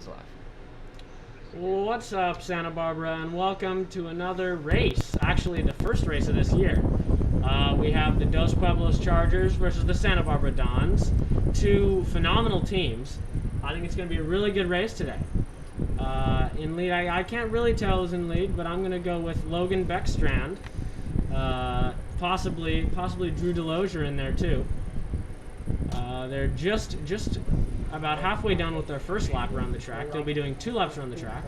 is live. What's up, Santa Barbara, and welcome to another race. Actually, the first race of this year. We have the Dos Pueblos Chargers versus the Santa Barbara Dons. Two phenomenal teams. I think it's going to be a really good race today. In lead, I can't really tell who's in lead, but I'm going to go with Logan Beckstrand. Possibly Drew Delosier in there too. They're just about halfway done with their first lap around the track. They'll be doing 2 laps around the track,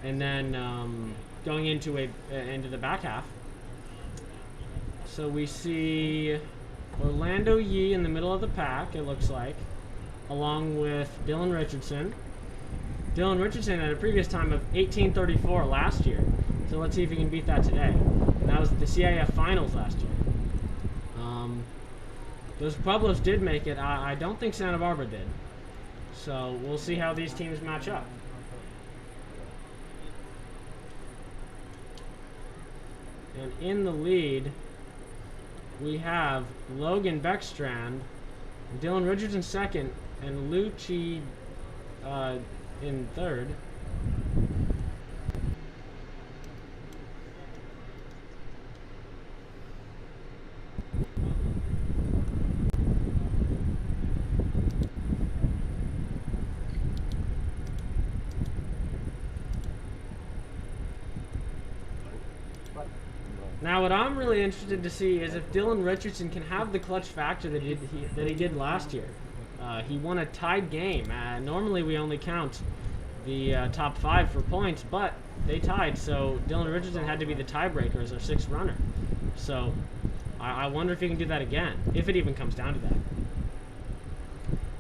and then going into the back half. So we see Orlando Yee in the middle of the pack, it looks like, along with Dylan Richardson. Dylan Richardson at a previous time of 18:34 last year. So let's see if he can beat that today. And that was the CIF finals last year. Those Pueblos did make it. I don't think Santa Barbara did. So we'll see how these teams match up. And in the lead, we have Logan Beckstrand, Dylan Richardson second, and Lucci in third. Now, what I'm really interested to see is if Dylan Richardson can have the clutch factor that he did last year. He won a tied game. Normally, we only count the top 5 for points, but they tied, so Dylan Richardson had to be the tiebreaker as our 6th runner. So, I wonder if he can do that again, if it even comes down to that.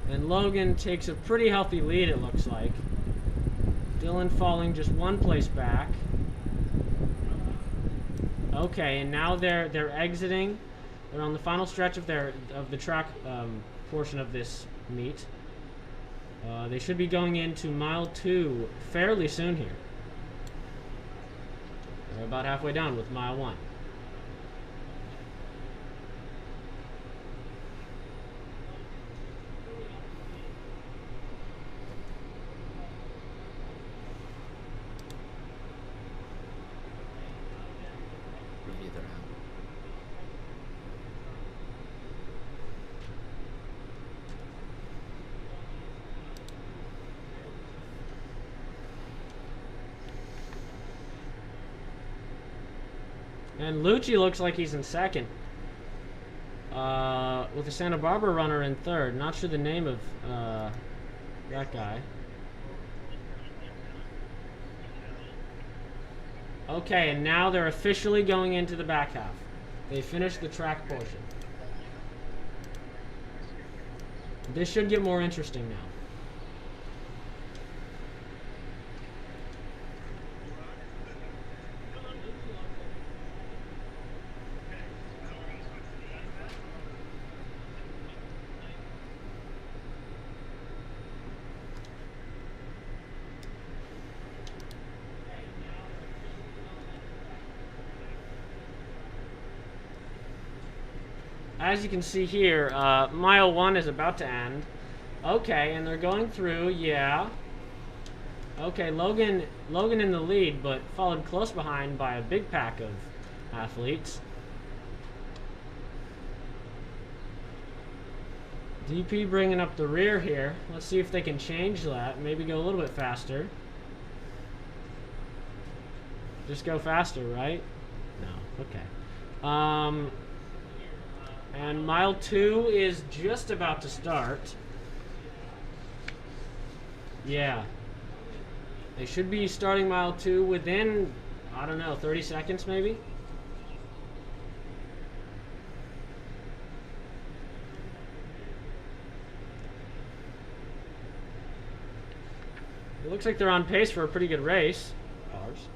And Logan takes a pretty healthy lead, it looks like. Dylan falling just 1 place back. Okay, and now they're exiting. They're on the final stretch of the track portion of this meet. They should be going into mile 2 fairly soon here. They're about halfway down with mile 1. And Lucci looks like he's in second, with the Santa Barbara runner in third. Not sure the name of that guy. Okay, and now they're officially going into the back half. They finished the track portion. This should get more interesting now. As you can see here, mile 1 is about to end. Okay, and they're going through, yeah. Okay, Logan in the lead, but followed close behind by a big pack of athletes. DP bringing up the rear here. Let's see if they can change that. Maybe go a little bit faster. Just go faster, right? No, okay. And mile 2 is just about to start. Yeah. They should be starting mile 2 within, I don't know, 30 seconds maybe? It looks like they're on pace for a pretty good race. Ours.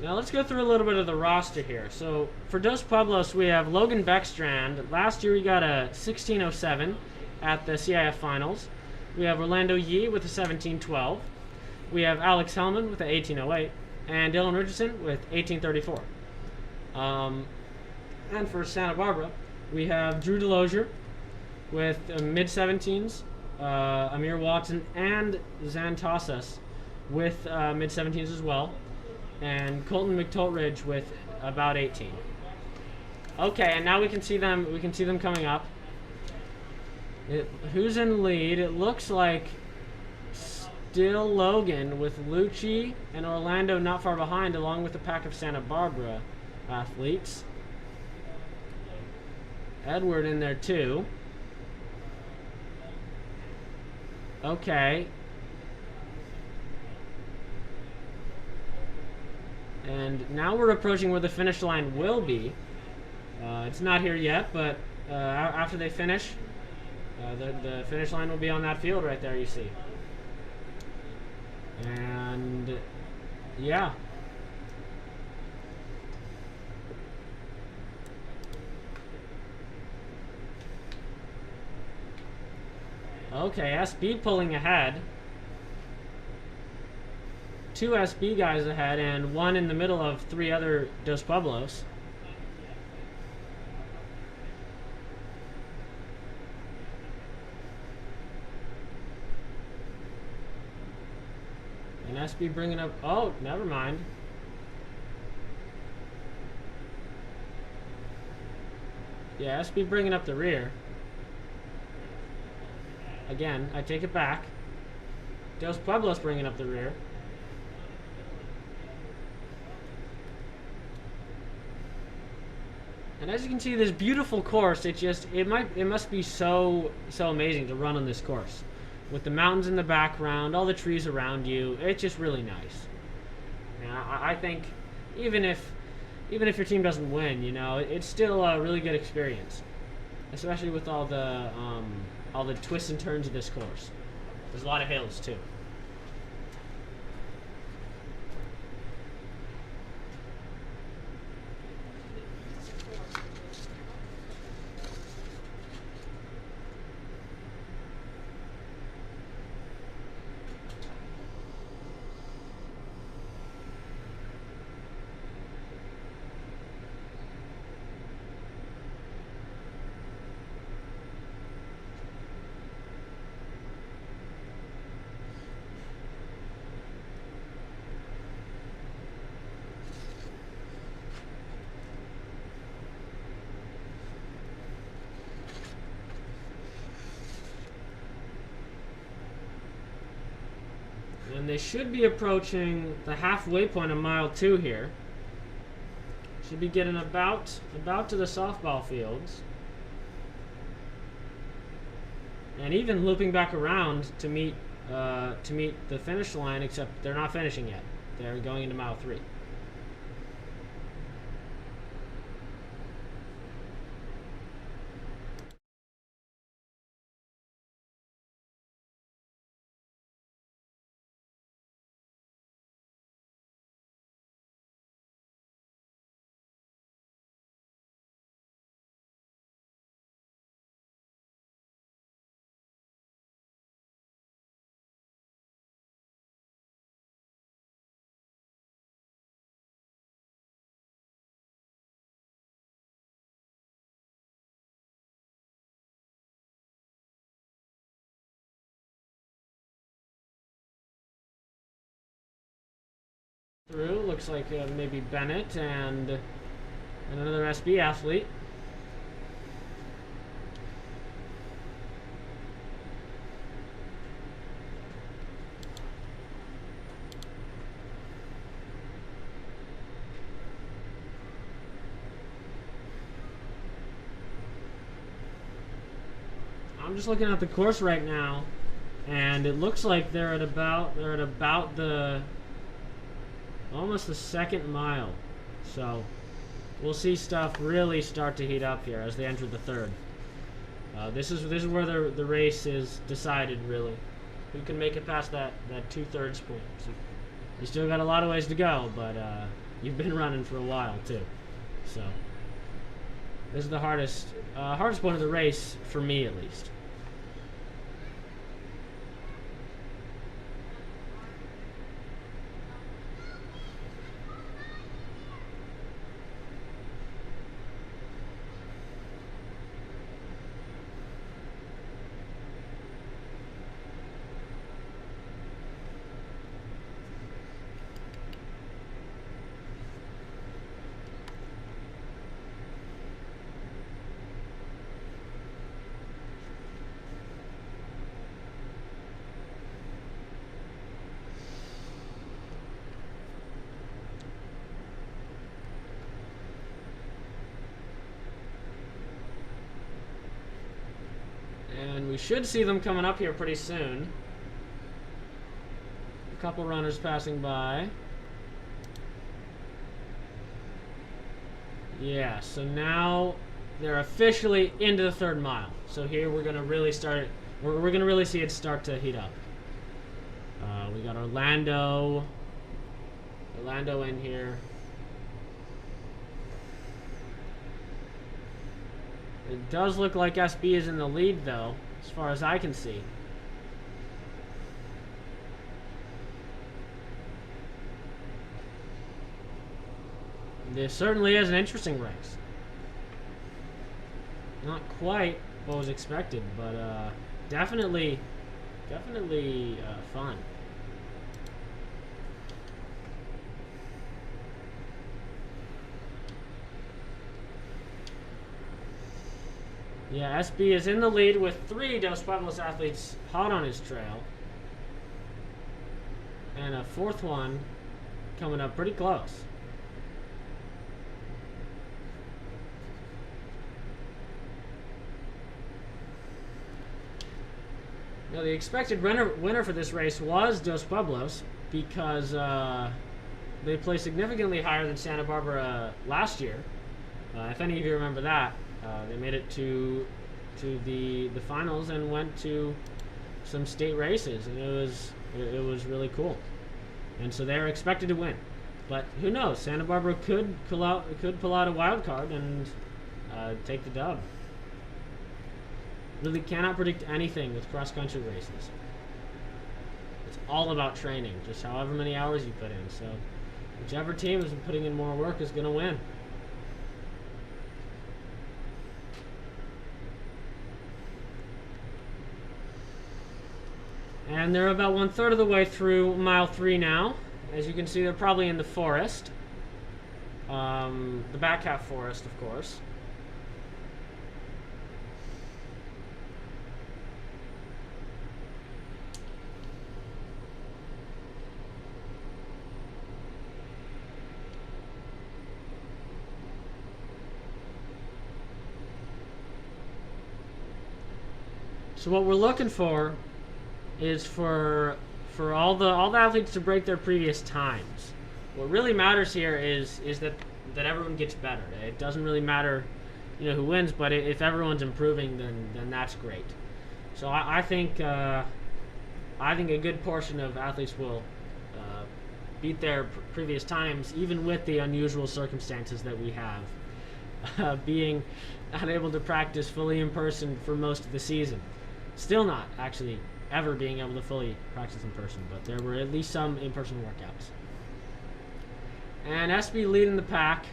Now let's go through a little bit of the roster here. So for Dos Pueblos, we have Logan Beckstrand. Last year he got a 16:07. at the CIF finals. We have Orlando Yee with a 17:12. We have Alex Hellman with an 18:08, and Dylan Richardson with 18:34. And for Santa Barbara, we have Drew Delosier with mid-17s, Amir Watson and Xantosas with mid-17s as well, and Colton McTolridge with about 18. Okay, and now we can see them. We can see them coming up. Who's in lead? It looks like still Logan with Lucci and Orlando not far behind, along with the pack of Santa Barbara athletes. Edward in there too. Okay. And now we're approaching where the finish line will be. It's not here yet, but after they finish, the finish line will be on that field right there, you see. And yeah. Okay, SB pulling ahead. 2 SB guys ahead and 1 in the middle of 3 other Dos Pueblos. And SB bringing up... Oh, never mind. Yeah, SB bringing up the rear. Again, I take it back. Dos Pueblos bringing up the rear. And as you can see, this beautiful course, it must be so amazing to run on this course. With the mountains in the background, all the trees around you, it's just really nice. And I think even if your team doesn't win, you know, it's still a really good experience. Especially with all the twists and turns of this course. There's a lot of hills too. And they should be approaching the halfway point of mile 2 here. Should be getting about to the softball fields. And even looping back around to meet the finish line, except they're not finishing yet. They're going into mile 3. Through, looks like maybe Bennett and another SB athlete. I'm just looking at the course right now, and it looks like they're at about the almost the 2nd mile. So we'll see stuff really start to heat up here as they enter the 3rd. This is where the race is decided, really. Who can make it past that 2/3 point? So you still got a lot of ways to go, but you've been running for a while too. So this is the hardest point of the race for me, at least. should see them coming up here pretty soon. A couple runners passing by. Yeah, so now they're officially into the third mile. So here we're gonna really start. We're gonna really see it start to heat up. We got Orlando in here. It does look like SB is in the lead, though, as far as I can see. This certainly is an interesting race. Not quite what was expected, but definitely fun. Yeah, SB is in the lead with 3 Dos Pueblos athletes hot on his trail. And a 4th one coming up pretty close. Now, the expected winner for this race was Dos Pueblos because they placed significantly higher than Santa Barbara last year. If any of you remember that, they made it to the finals and went to some state races, and it was really cool. And so they're expected to win, but who knows? Santa Barbara could pull out a wild card and take the dub. Really cannot predict anything with cross-country races. It's all about training, just however many hours you put in. So whichever team is putting in more work is going to win. And they're about 1/3 of the way through mile 3 now. As you can see, they're probably in the forest. The back half forest, of course. So what we're looking for is for all the athletes to break their previous times. What really matters here is that everyone gets better. It doesn't really matter, who wins, but if everyone's improving, then that's great. So I think a good portion of athletes will beat their previous times, even with the unusual circumstances that we have, being unable to practice fully in person for most of the season. Still not actually ever being able to fully practice in person, but there were at least some in-person workouts. And SB leading the pack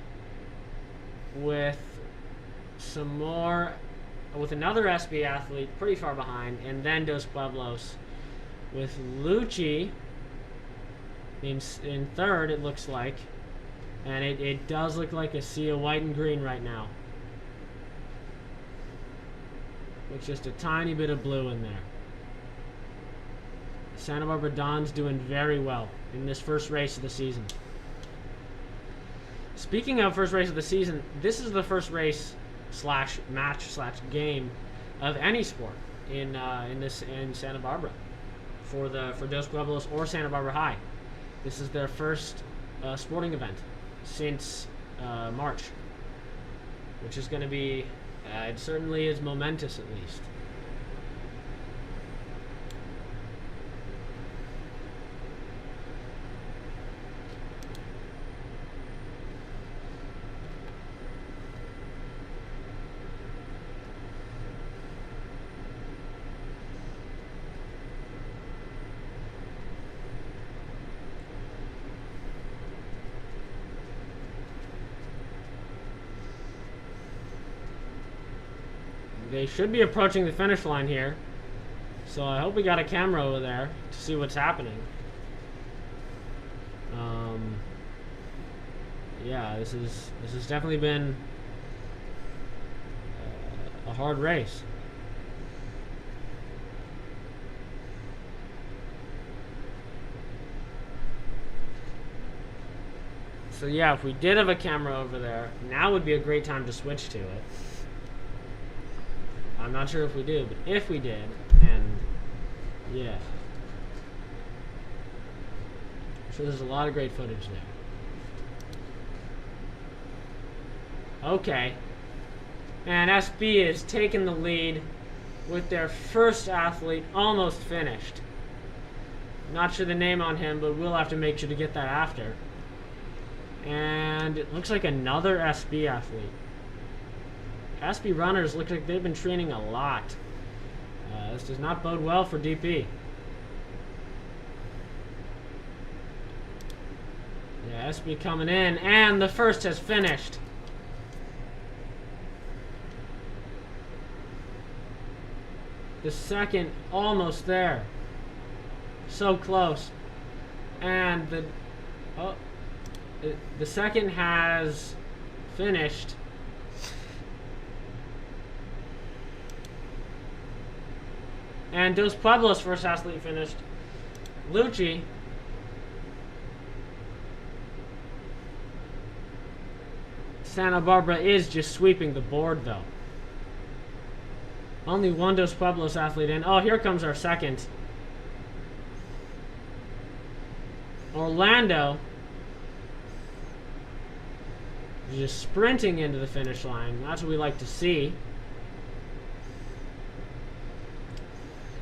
with another SB athlete pretty far behind, and then Dos Pueblos with Lucci in 3rd, it looks like. And it does look like a sea of white and green right now, with just a tiny bit of blue in there. Santa Barbara Don's doing very well in this first race of the season. Speaking of first race of the season, this is the first race / match / game of any sport in Santa Barbara for Dos Pueblos or Santa Barbara High. This is their first sporting event since March, which is going to be it certainly is momentous, at least. They should be approaching the finish line here, so I hope we got a camera over there to see what's happening. Yeah, this has definitely been a hard race. So yeah, if we did have a camera over there, now would be a great time to switch to it. I'm not sure if we do, but if we did, and yeah. So there's a lot of great footage there. Okay. And SB is taking the lead with their first athlete almost finished. Not sure the name on him, but we'll have to make sure to get that after. And it looks like another SB athlete. SB runners look like they've been training a lot. This does not bode well for DP. Yeah, SB coming in, and the first has finished. The second almost there. So close. And the second has finished. And Dos Pueblos first athlete finished. Lucci. Santa Barbara is just sweeping the board though. Only one Dos Pueblos athlete in. Oh, here comes our second. Orlando. Just sprinting into the finish line. That's what we like to see.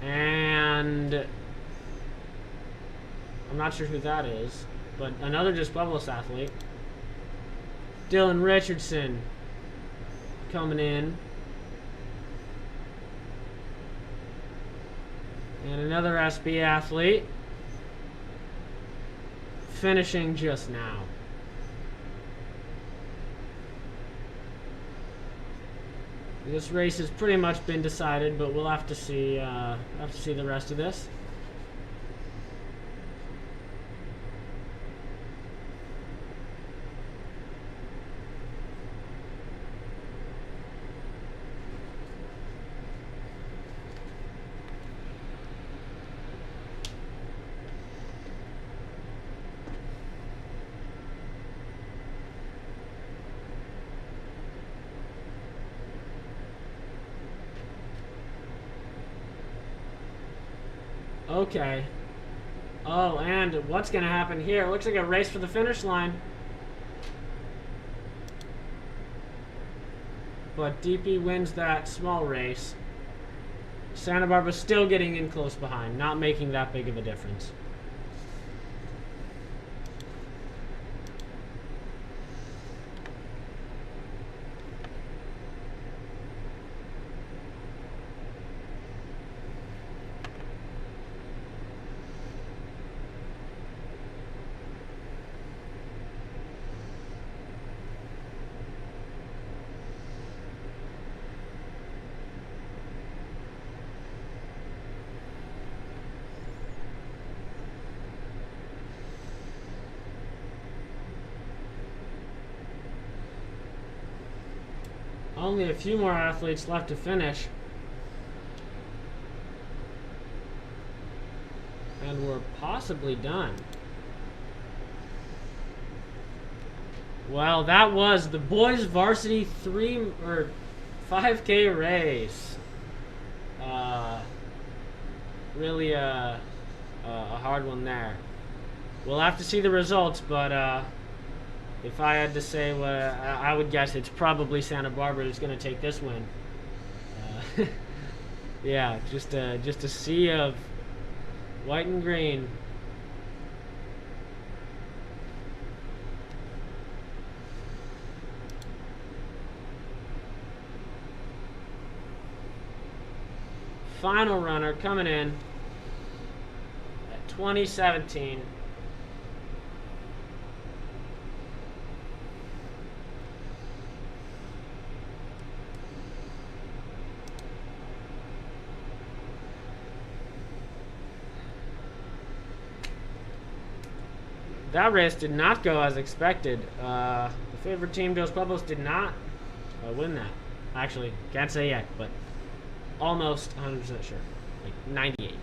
And I'm not sure who that is, but another Dos Pueblos athlete. Dylan Richardson coming in. And another SB athlete finishing just now. This race has pretty much been decided, but we'll have to see the rest of this. Okay. Oh, and what's going to happen here? It looks like a race for the finish line. But DP wins that small race. Santa Barbara still getting in close behind, not making that big of a difference. Only a few more athletes left to finish. And we're possibly done. Well, that was the boys varsity 5K race. Really a hard one there. We'll have to see the results, but if I had to say what I would guess, it's probably Santa Barbara who's going to take this win. Yeah, just a sea of white and green. Final runner coming in at 2017. That race did not go as expected. The favorite team, Dos Pueblos, did not win that. Actually, can't say yet, but almost 100% sure. Like 98.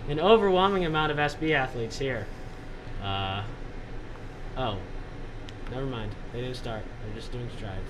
An overwhelming amount of SB athletes here. Oh, never mind. They didn't start. They're just doing strides.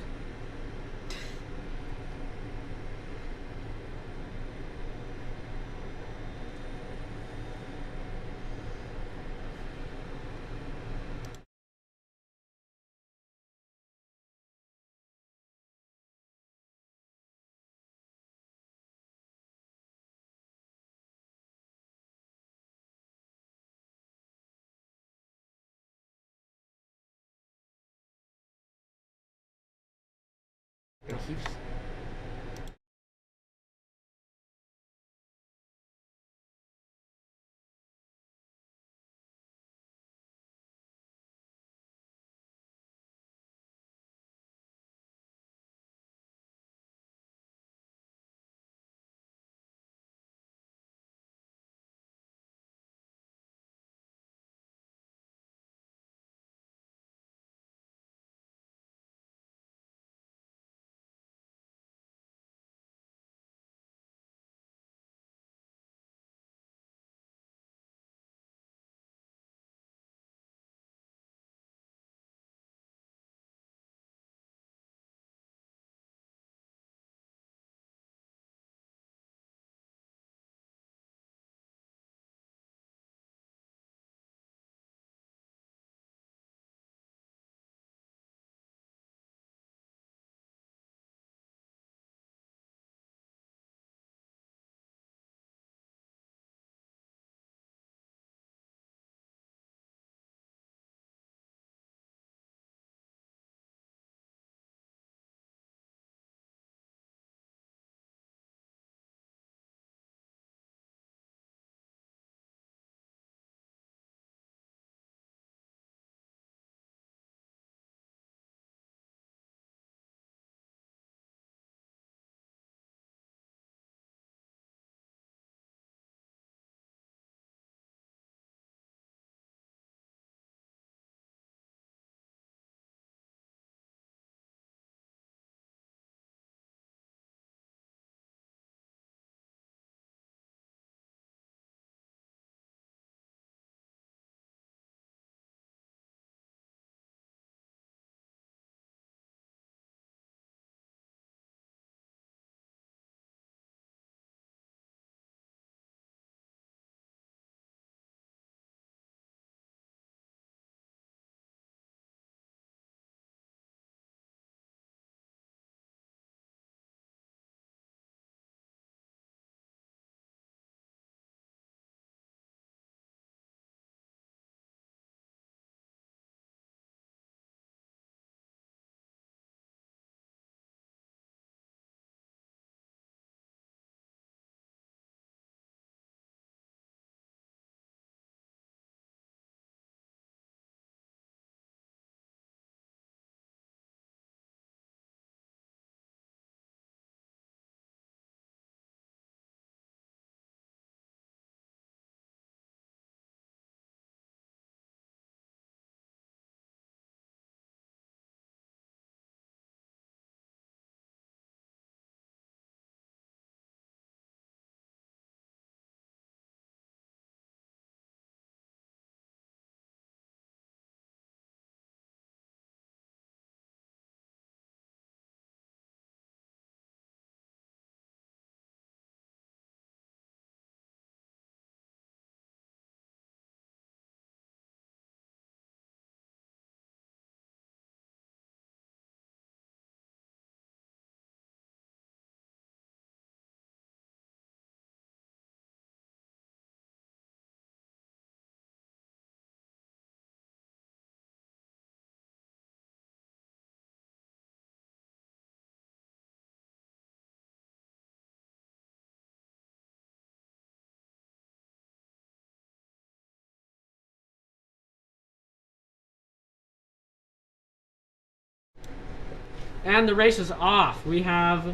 And the race is off. We have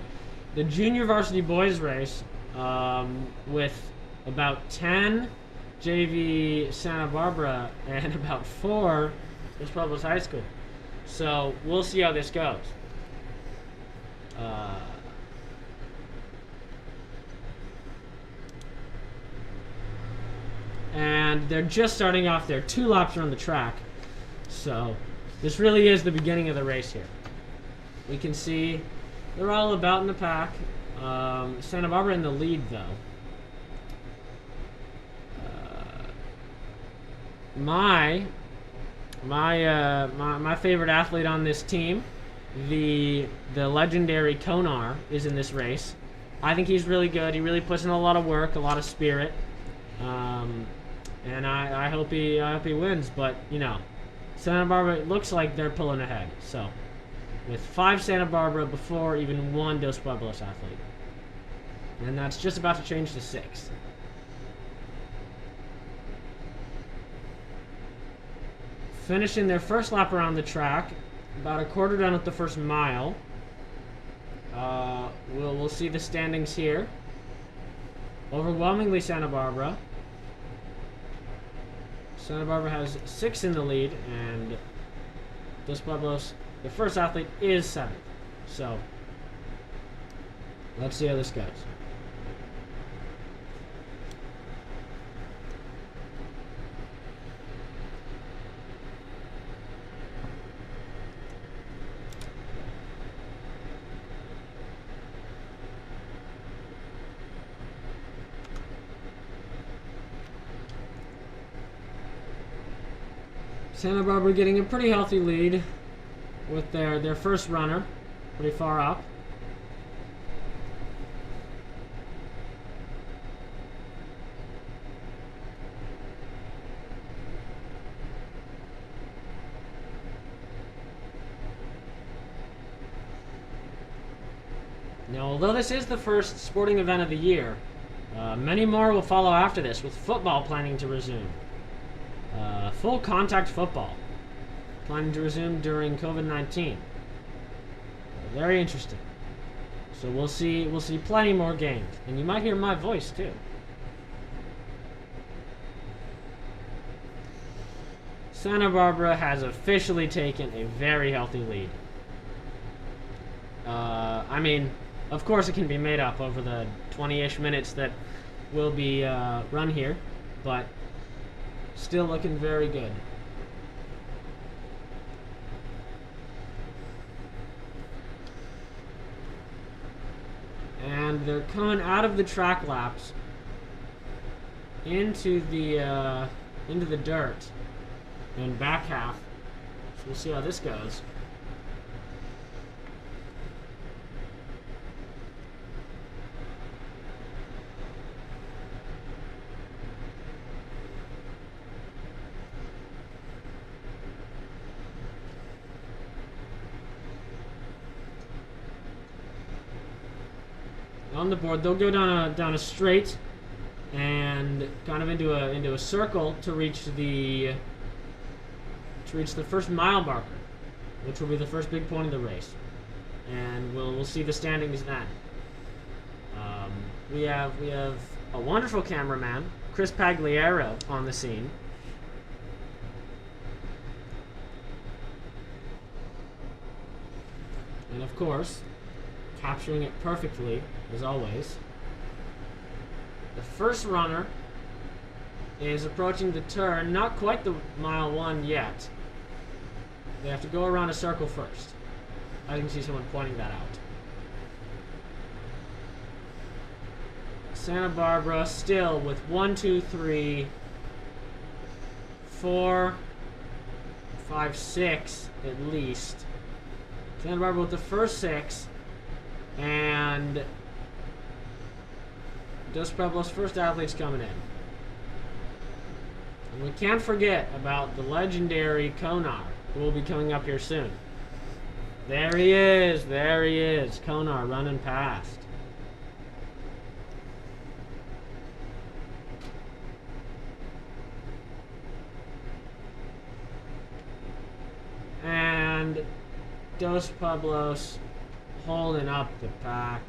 the junior varsity boys race with about 10 JV Santa Barbara and about 4 is Pueblos High School. So we'll see how this goes. And they're just starting off. They're 2 laps around the track. So this really is the beginning of the race here. We can see they're all about in the pack. Santa Barbara in the lead, though. My favorite athlete on this team, the legendary Konar, is in this race. I think he's really good. He really puts in a lot of work, a lot of spirit, and I hope he wins. But you know, Santa Barbara, it looks like they're pulling ahead. So with 5 Santa Barbara before even 1 Dos Pueblos athlete, and that's just about to change to 6. Finishing their first lap around the track, about a quarter done with the first mile. We'll see the standings here. Overwhelmingly Santa Barbara. Santa Barbara has 6 in the lead, and Dos Pueblos, the first athlete, is 7th. So let's see how this goes. Santa Barbara getting a pretty healthy lead with their first runner, pretty far up. Now, although this is the first sporting event of the year, many more will follow after this, with football planning to resume. Full contact football planning to resume during COVID-19. Very interesting. So we'll see plenty more games, and you might hear my voice too. Santa Barbara has officially taken a very healthy lead. I mean, of course it can be made up over the 20-ish minutes that will be run here, but still looking very good. And they're coming out of the track laps into the dirt and back half. So we'll see how this goes. On the board, they'll go down a straight and kind of into a circle to reach the first mile marker, which will be the first big point of the race, and we'll see the standings then. We have a wonderful cameraman, Chris Pagliaro, on the scene. And of course, capturing it perfectly, as always. The first runner is approaching the turn, not quite the mile 1 yet. They have to go around a circle first. I can see someone pointing that out. Santa Barbara still with 1, 2, 3, 4, 5, 6 at least. Santa Barbara with the first 6. And Dos Pueblos' first athlete's coming in. And we can't forget about the legendary Konar, who will be coming up here soon. There he is, Konar running past. And Dos Pueblos holding up the pack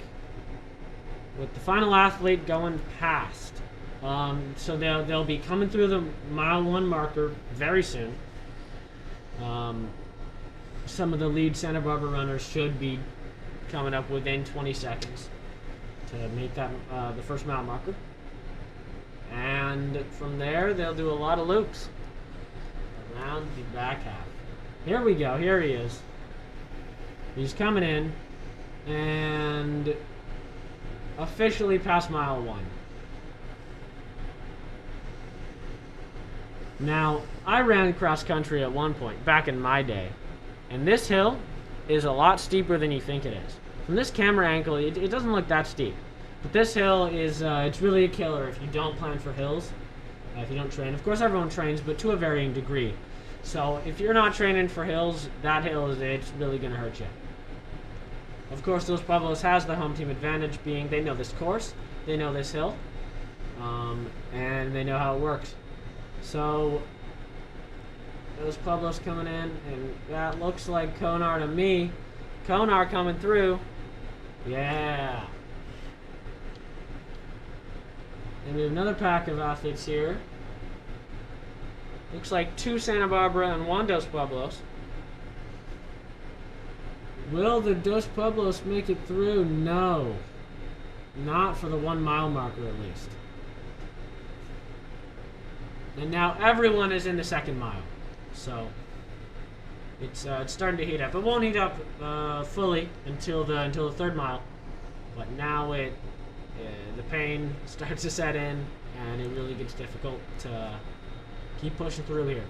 with the final athlete going past. So they'll be coming through the mile 1 marker very soon. Some of the lead Santa Barbara runners should be coming up within 20 seconds to make that the first mile marker. And from there, they'll do a lot of loops around the back half. Here we go. Here he is. He's coming in and officially past mile 1. Now, I ran cross country at one point back in my day, and this hill is a lot steeper than you think it is. From this camera angle, it doesn't look that steep, but this hill is it's really a killer if you don't plan for hills, if you don't train. Of course, everyone trains, but to a varying degree. So if you're not training for hills, that hill it's really going to hurt you. Of course, Dos Pueblos has the home team advantage, being they know this course, they know this hill, and they know how it works. So Dos Pueblos coming in, and that looks like Konar to me. Konar coming through. Yeah. And we have another pack of athletes here. Looks like 2 Santa Barbara and 1 Dos Pueblos. Will the Dos Pueblos make it through? No. Not for the 1 mile marker, at least. And now everyone is in the 2nd mile. So it's starting to heat up. It won't heat up fully until the 3rd mile. But now the pain starts to set in, and it really gets difficult to keep pushing through here.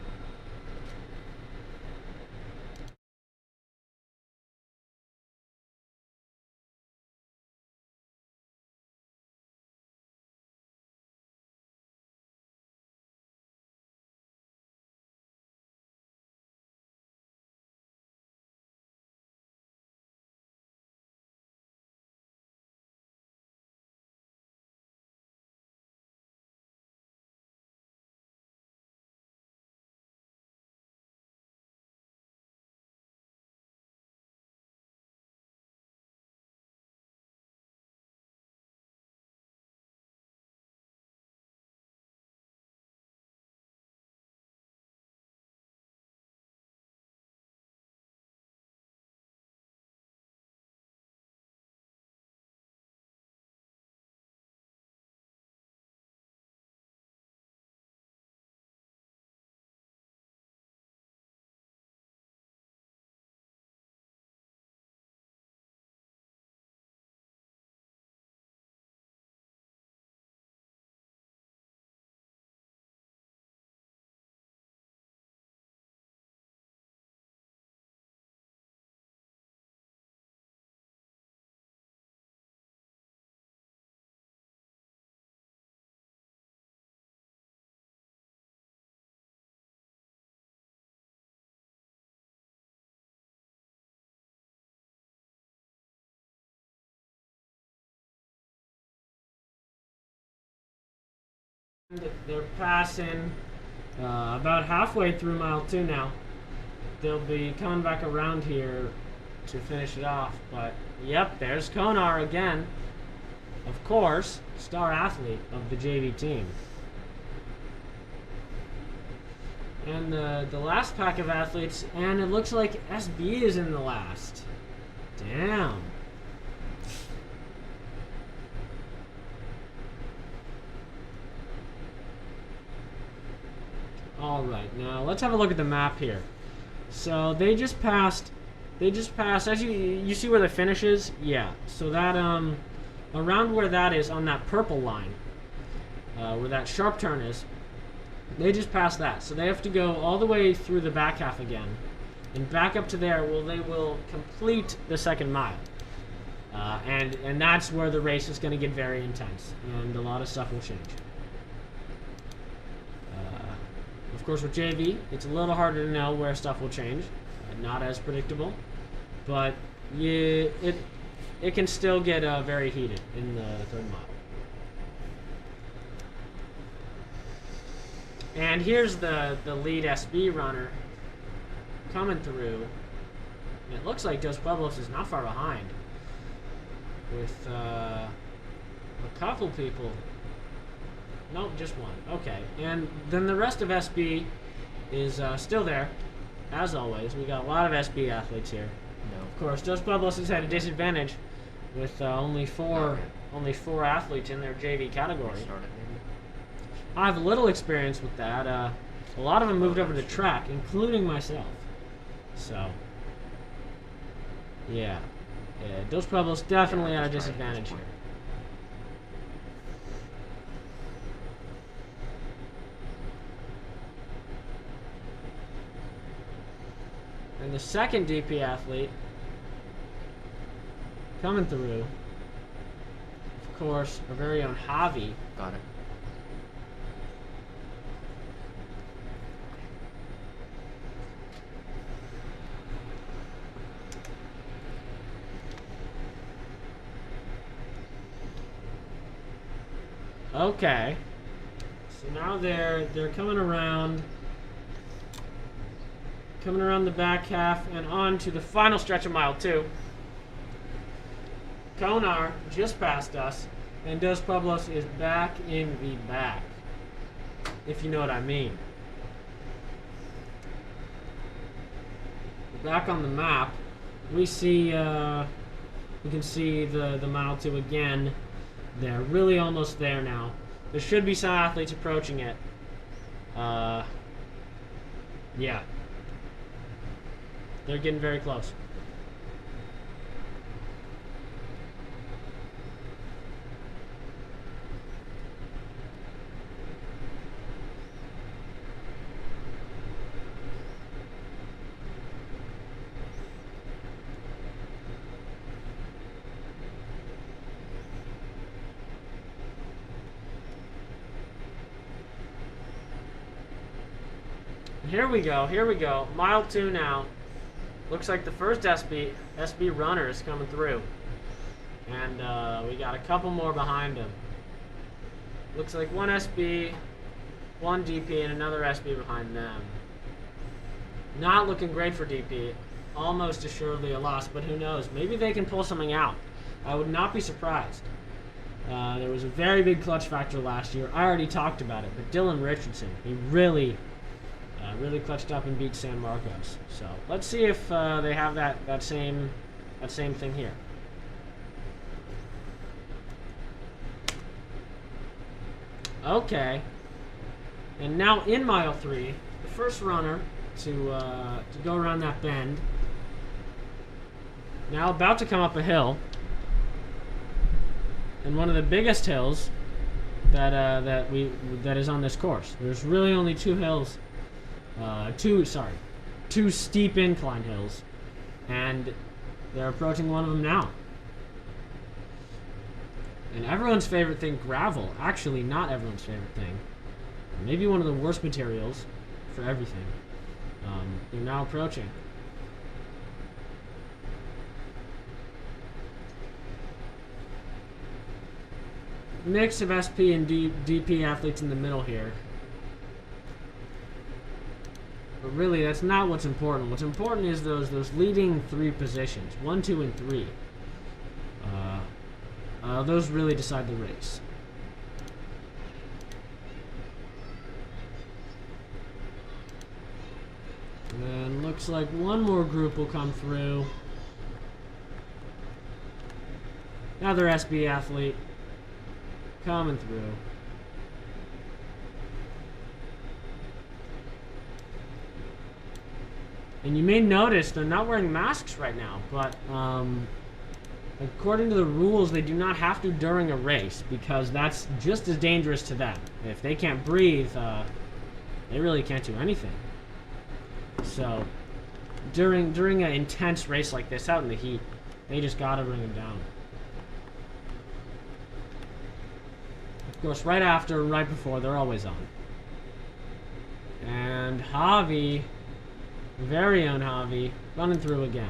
They're passing about halfway through mile 2 now. They'll be coming back around here to finish it off. But, yep, there's Konar again. Of course, star athlete of the JV team. And the last pack of athletes, and it looks like SB is in the last. Damn. Alright, now let's have a look at the map here. So they just passed, as you see where the finish is? Yeah, so that, around where that is, on that purple line, where that sharp turn is, they just passed that. So they have to go all the way through the back half again, and back up to there, well, they will complete the 2nd mile. And that's where the race is going to get very intense, and a lot of stuff will change. Of course, with JV, it's a little harder to know where stuff will change. Not as predictable. But it can still get very heated in the 3rd mile. And here's the lead SB runner coming through. And it looks like Dos Pueblos is not far behind. With a couple people. Nope, just 1. Okay, and then the rest of SB is still there, as always. We got a lot of SB athletes here. No. Of course, Dos Pueblos has had a disadvantage with only four athletes in their JV category. I have little experience with that. A lot of them moved over to track, including myself. So, yeah. Dos Pueblos definitely at a disadvantage here. And the second DP athlete coming through, of course, our very own Javi. Got it. Okay. So now they're coming around the back half and on to the final stretch of mile 2. Konar just passed us, and Dos Pueblos is back in the back, if you know what I mean. Back on the map, we see we can see the mile 2 again. They're really almost there now. There should be some athletes approaching it. Yeah. They're getting very close. Here we go. Mile 2 now. Looks like the first SB runner is coming through. And we got a couple more behind him. Looks like one SB, one DP, and another SB behind them. Not looking great for DP. Almost assuredly a loss, but who knows? Maybe they can pull something out. I would not be surprised. There was a very big clutch factor last year. I already talked about it, but Dylan Richardson, he really clutched up and beat San Marcos. So let's see if they have that same thing here. Okay, and now in mile 3, the first runner to go around that bend. Now about to come up a hill, and one of the biggest hills that is on this course. There's really only 2 hills. Two steep incline hills, and they're approaching one of them now. And everyone's favorite thing, gravel. Actually, not everyone's favorite thing. Maybe one of the worst materials for everything. They're now approaching. Mix of SP and DP athletes in the middle here. But really, that's not what's important. What's important is those leading 3 positions, 1, 2, and 3. Those really decide the race. And looks like one more group will come through. Another SB athlete coming through. And you may notice they're not wearing masks right now, but according to the rules, they do not have to during a race because that's just as dangerous to them. If they can't breathe, they really can't do anything. So during an intense race like this out in the heat, they just gotta bring them down. Of course, right after, right before, they're always on. And Javi, very own Javi, running through again.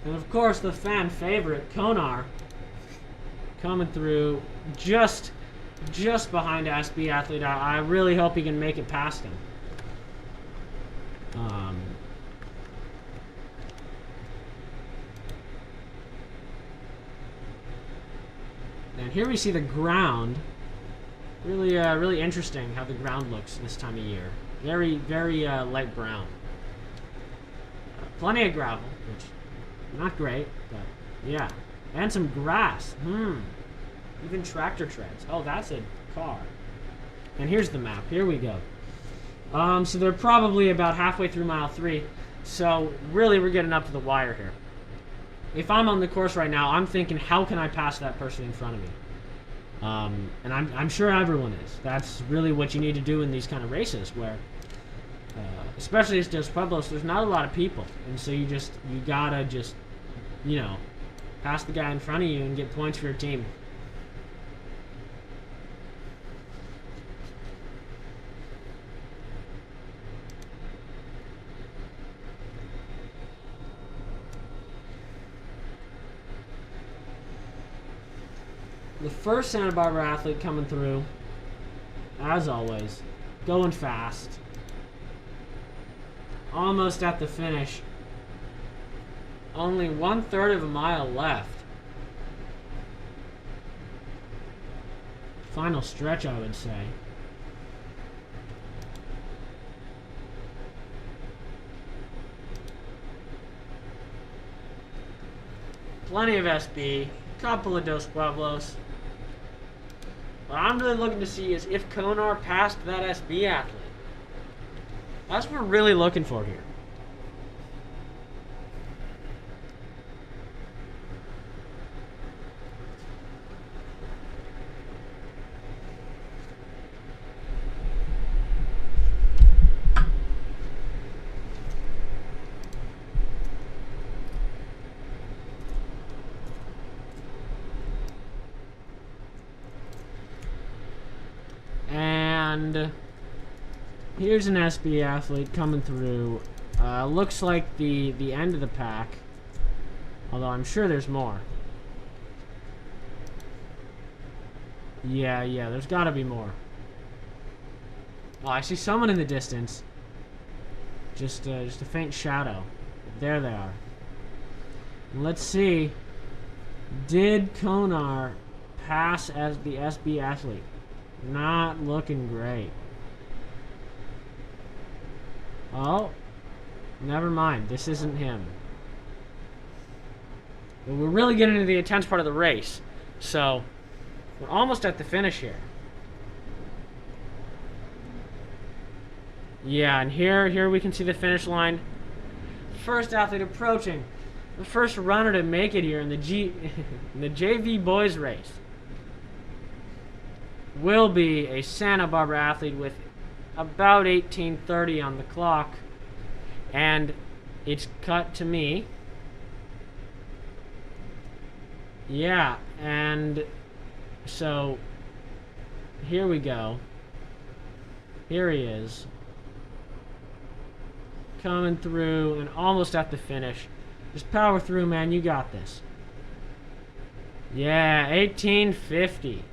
And of course, the fan favorite, Konar, coming through just behind SB athlete. I really hope he can make it past him. And here we see the ground. Really interesting how the ground looks this time of year. Very light brown. Plenty of gravel, which not great, but yeah, and some grass. Even tractor treads. Oh, that's a car. And here's the map. Here we go. So they're probably about halfway through mile 3. So really, we're getting up to the wire here. If I'm on the course right now, I'm thinking, how can I pass that person in front of me? And I'm sure everyone is. That's really what you need to do in these kind of races, where, especially as Dos Pueblos, there's not a lot of people, and so you gotta just, pass the guy in front of you and get points for your team. The first Santa Barbara athlete coming through, as always, going fast. Almost at the finish. Only 1/3 of a mile left. Final stretch, I would say. Plenty of SB, couple of Dos Pueblos. What I'm really looking to see is if Konar passed that SB athlete. That's what we're really looking for here. And here's an SB athlete coming through. Looks like the end of the pack. Although I'm sure there's more. Yeah, there's gotta be more. Oh, I see someone in the distance. Just a faint shadow. There they are. Let's see. Did Konar pass as the SB athlete? Not looking great. Oh, never mind. This isn't him. But we're really getting into the intense part of the race. So, we're almost at the finish here. Yeah, and here we can see the finish line. First athlete approaching. The first runner to make it here in the JV boys race will be a Santa Barbara athlete with about 18:30 on the clock, and it's cut to me. Yeah, and so here we go. Here he is, coming through and almost at the finish. Just power through, man. You got this. Yeah, 18:50.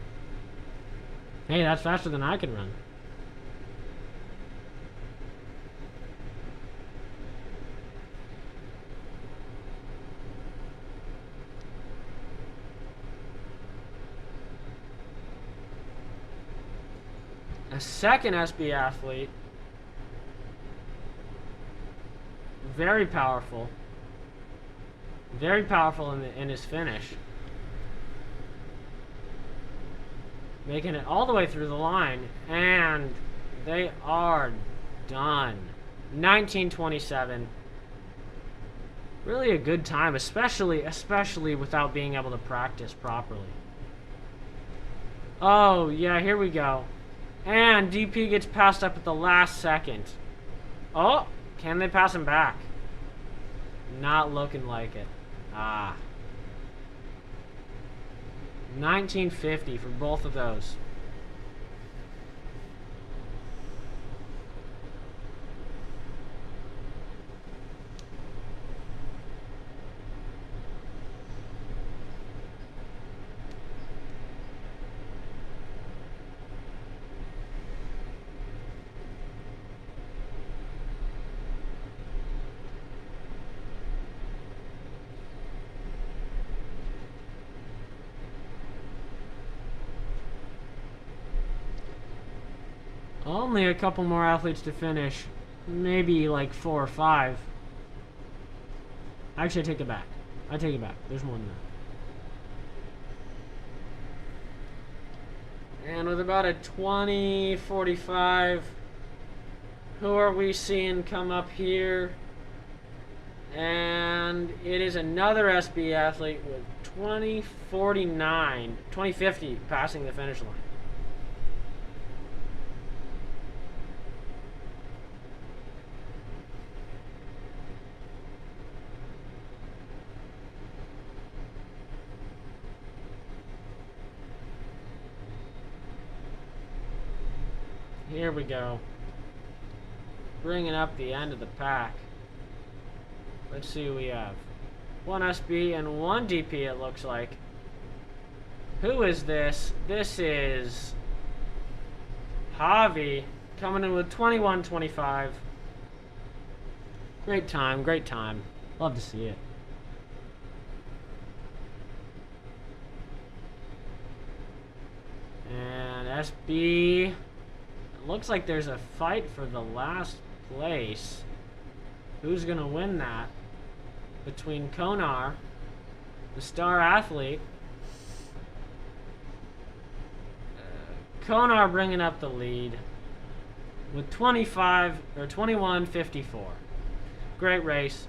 Hey, that's faster than I can run. A second SB athlete. Very powerful. Very powerful in his finish. Making it all the way through the line, and they are done. 19:27. Really a good time, especially without being able to practice properly. Oh, yeah, here we go. And DP gets passed up at the last second. Oh, can they pass him back? Not looking like it. 1950 for both of those. Only a couple more athletes to finish. Maybe like 4 or 5. Actually, I take it back. There's more than that. And with about a 20:45, who are we seeing come up here? And it is another SB athlete with 20:50 passing the finish line. Here we go. Bringing up the end of the pack. Let's see who we have. 1 SB and 1 DP, it looks like. Who is this? This is Javi coming in with 21:25. Great time, great time. Love to see it. And SB, it looks like there's a fight for the last place. Who's gonna win that? Between Konar, the star athlete. Konar bringing up the lead with 21:54. Great race.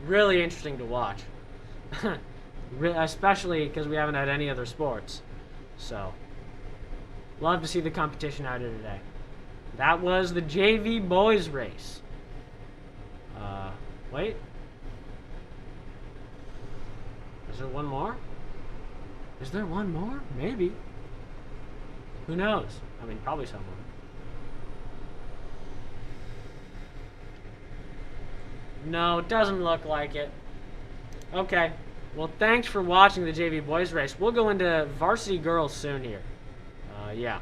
Really interesting to watch. Especially because we haven't had any other sports. So, love to see the competition out here today. That was the JV boys race. Wait. Is there one more? Is there one more? Maybe. Who knows? I mean, probably someone. No, it doesn't look like it. Okay. Well, thanks for watching the JV boys race. We'll go into varsity girls soon here. Yeah.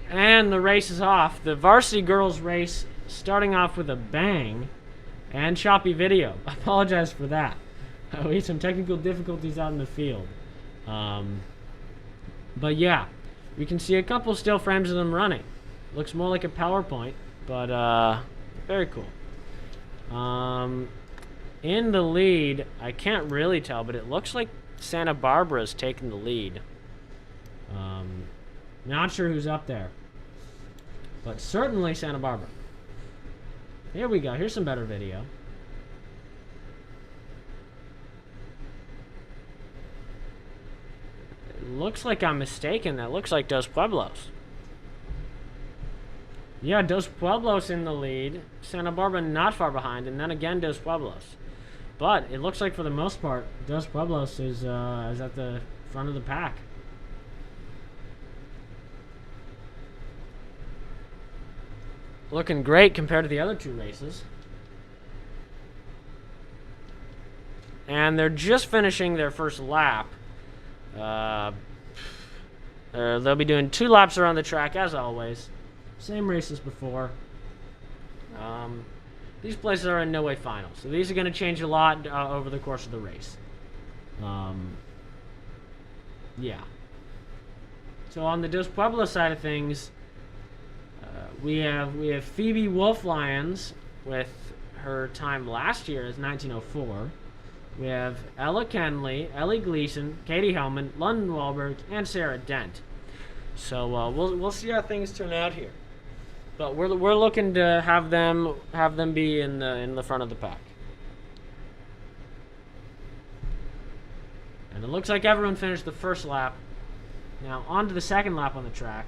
And the race is off. The varsity girls race starting off with a bang and choppy video. I apologize for that. We had some technical difficulties out in the field. But yeah, you can see a couple still frames of them running. Looks more like a PowerPoint, but very cool. In the lead, I can't really tell, but it looks like Santa Barbara's taking the lead. Not sure who's up there, but certainly Santa Barbara. Here we go. Here's some better video. It looks like I'm mistaken. That looks like Dos Pueblos. Yeah, Dos Pueblos in the lead. Santa Barbara not far behind, and then again Dos Pueblos. But it looks like for the most part, Dos Pueblos is at the front of the pack. Looking great compared to the other two races. And they're just finishing their first lap. They'll be doing 2 laps around the track as always. Same race as before. These places are in no way final, so these are going to change a lot over the course of the race. Yeah. So on the Dos Pueblos side of things, we have Phoebe Wolf-Lyons with her time last year as 19:04. We have Ella Kenley, Ellie Gleason, Katie Hellman, London Wahlberg, and Sarah Dent. So we'll see how things turn out here. But we're looking to have them be in the front of the pack. And it looks like everyone finished the first lap. Now on to the second lap on the track.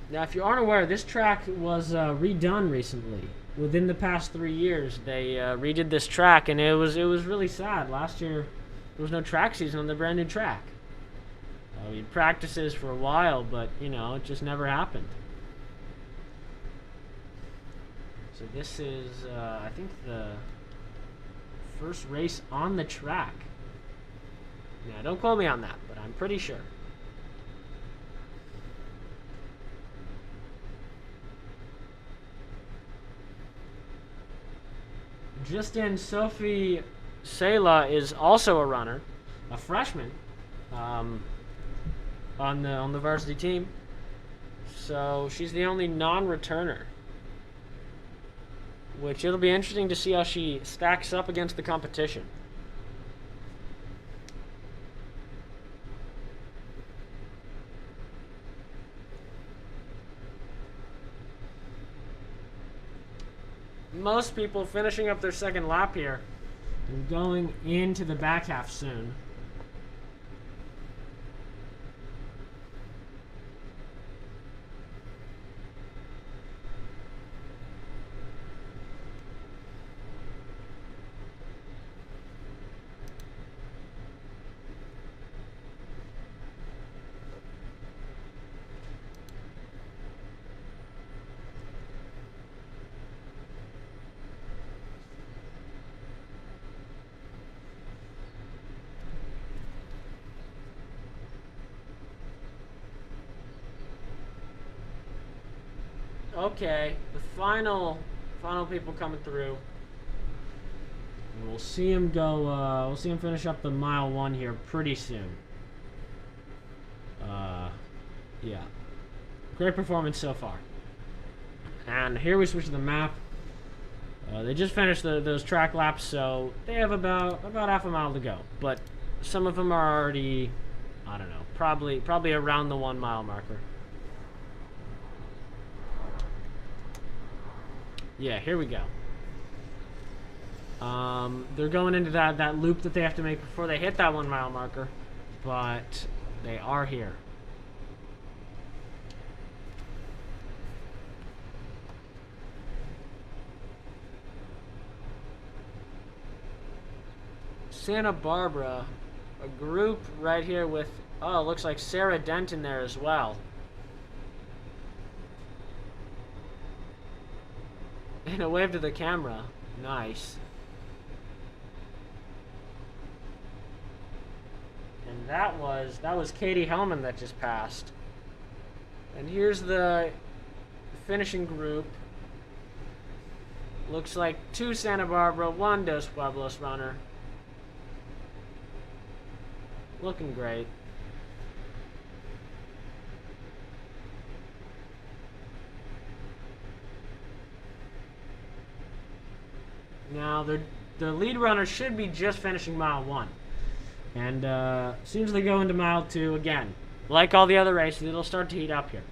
Now, if you aren't aware, this track was redone recently. Within the past 3 years, they redid this track, and it was really sad. Last year, there was no track season on the brand new track. We had practices for a while, but it just never happened. So this is, I think, the first race on the track. Now, don't quote me on that, but I'm pretty sure. Just in, Sophie Sela is also a runner, a freshman, on the varsity team. So she's the only non-returner, which it'll be interesting to see how she stacks up against the competition. Most people finishing up their second lap here and going into the back half soon. Okay, the final people coming through. And we'll see him go. We'll see him finish up the mile 1 here pretty soon. Yeah, great performance so far. And here we switch to the map. They just finished those track laps, so they have about half a mile to go. But some of them are already, I don't know, probably around the 1 mile marker. Yeah, here we go. They're going into that loop that they have to make before they hit that 1 mile marker, but they are here. Santa Barbara, a group right here with, oh, looks like Sarah Dent in there as well. And a wave to the camera. Nice. that was Katie Hellman that just passed. And here's the finishing group. Looks like 2 Santa Barbara, 1 Dos Pueblos runner. Looking great. Now, the lead runner should be just finishing mile 1. And as soon as they go into mile 2, again, like all the other races, it'll start to heat up here.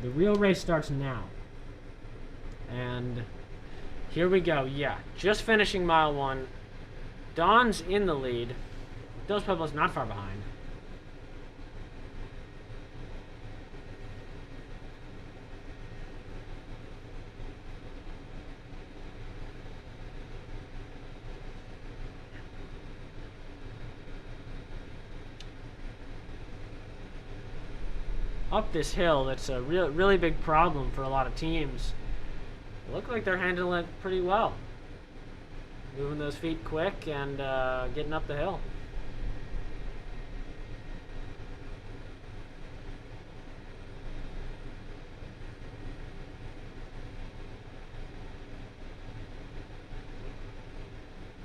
The real race starts now. And here we go. Yeah, just finishing mile 1. Don's in the lead. Dos Pueblos not far behind. Up this hill, that's a really big problem for a lot of teams. Look like they're handling it pretty well. Moving those feet quick and getting up the hill.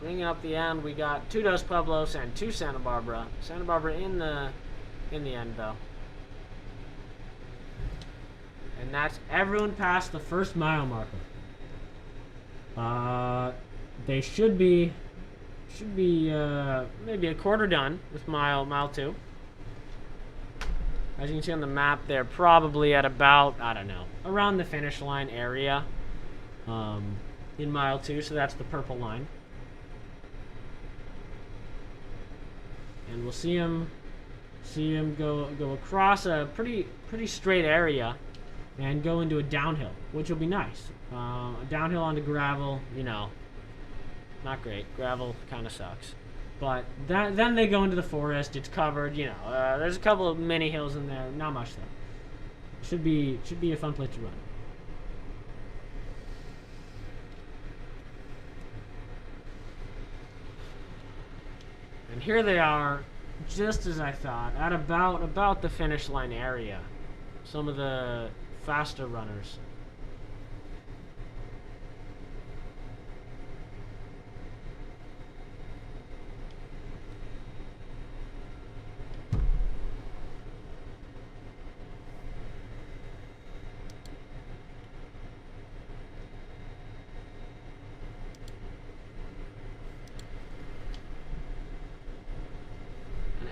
Bringing up the end, we got 2 Dos Pueblos and 2 Santa Barbara. Santa Barbara in the end though. And that's everyone past the first mile marker. They should be maybe a quarter done with mile 2. As you can see on the map, they're probably at about, I don't know, around the finish line area in mile 2. So that's the purple line. And we'll see him go across a pretty straight area and go into a downhill, which will be nice. Downhill onto gravel, you know, not great. Gravel kind of sucks. But then they go into the forest. It's covered, you know. There's a couple of mini hills in there. Not much though. Should be a fun place to run. And here they are, just as I thought, at about the finish line area. Some of the faster runners.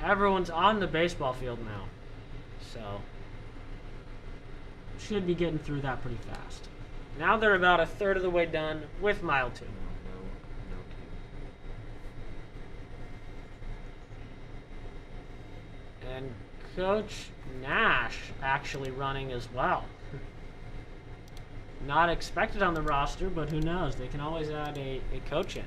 Everyone's on the baseball field now, so should be getting through that pretty fast. Now they're about a third of the way done with mile 2. And Coach Nash actually running as well. Not expected on the roster, but who knows? They can always add a coach in.